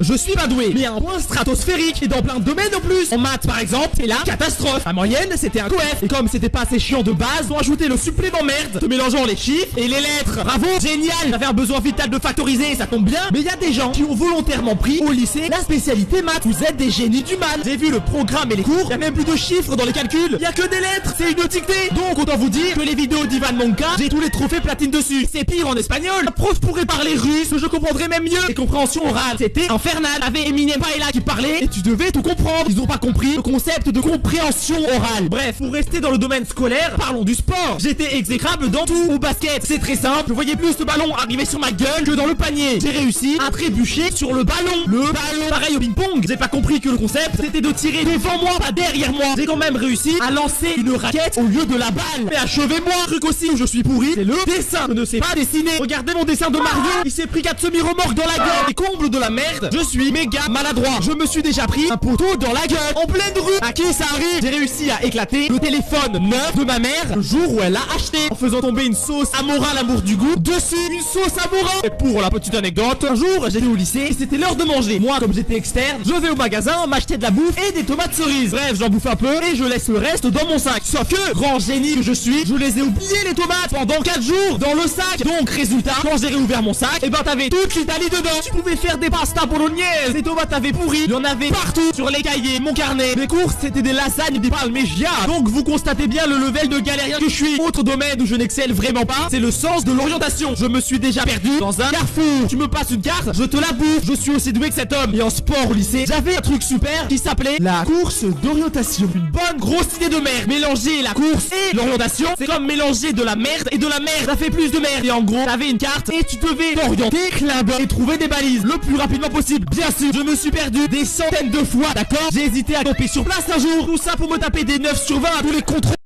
Je suis pas doué, mais à un point stratosphérique et dans plein de domaines en plus. En maths par exemple, c'est la catastrophe. La moyenne, c'était un coef. Et comme c'était pas assez chiant de base, ils ont ajouté le supplément merde, te mélangeant les chiffres et les lettres. Bravo, génial. J'avais un besoin vital de factoriser, ça tombe bien. Mais il y a des gens qui ont volontairement pris au lycée la spécialité maths. Vous êtes des génies du mal. J'ai vu le programme et les cours, il y a même plus de chiffres dans les calculs. Il y a que des lettres, c'est une dictée. Donc autant vous dire que les vidéos d'Ivan Monka, j'ai tous les trophées platine dessus. C'est pire en espagnol. La prof pourrait parler russe, je comprendrais même mieux. Les compréhensions orales, c'était infernal. Avait Eminem Paella qui parlait et tu devais tout comprendre. Ils ont pas compris le concept de compréhension orale. Bref, pour rester dans le domaine scolaire, parlons du sport. J'étais exécrable dans tout. Au basket, c'est très simple. Je voyais plus le ballon arriver sur ma gueule que dans le panier. J'ai réussi à trébucher sur le ballon. Le ballon, pareil au ping-pong. J'ai pas compris que le concept c'était de tirer devant moi, pas derrière moi. J'ai quand même réussi à lancer une raquette au lieu de la balle. Mais achevez-moi. Truc aussi où je suis pourri, c'est le dessin. Je ne sais pas dessiner. Regardez mon dessin de Mario. Il s'est pris 4 semi-remorques dans la gueule. Et comble de la merde, je suis méga maladroit. Je me suis déjà pris un poteau dans la gueule en pleine rue. À qui ça arrive? J'ai réussi à éclater le téléphone neuf de ma mère le jour où elle l'a acheté en faisant tomber une sauce Amora l'amour du goût dessus. Une sauce Amora. Et pour la petite anecdote, un jour j'étais au lycée et c'était l'heure de manger. Moi comme j'étais externe, je vais au magasin m'acheter de la bouffe et des tomates cerises. Bref, j'en bouffe un peu et je laisse le reste dans mon sac. Sauf que, grand génie que je suis, je les ai oubliés les tomates pendant 4 jours dans le sac. Donc résultat, quand j'ai réouvert mon sac, et ben t'avais toute l'Italie dedans. Tu pouvais faire des pasta bolognaises. Les tomates avaient pourri, il y en avait partout sur les cahiers, mon carnet. Mes courses c'était des lasagnes, des parmigiana. Donc vous constatez bien le level de galérien que je suis. Autre domaine où je n'excelle vraiment pas, c'est le sens de l'orientation. Je me suis déjà perdu dans un carrefour. Tu me passes une carte, je te la bouffe. Je suis aussi doué que cet homme. Et en sport au lycée, j'avais un truc super qui s'appelait la course d'orientation. Une bonne grosse idée de merde. Mélanger la course et l'orientation, c'est comme mélanger de la merde et de la merde. Ça fait plus de merde. Et en gros, t'avais une carte et tu devais t'orienter, clin d'œil et trouver des balises le plus rapidement possible. Bien sûr, je me suis perdu des centaines de fois, d'accord? J'ai hésité à camper sur place un jour. Tout ça pour me taper des 9 sur 20 à tous les contrôles.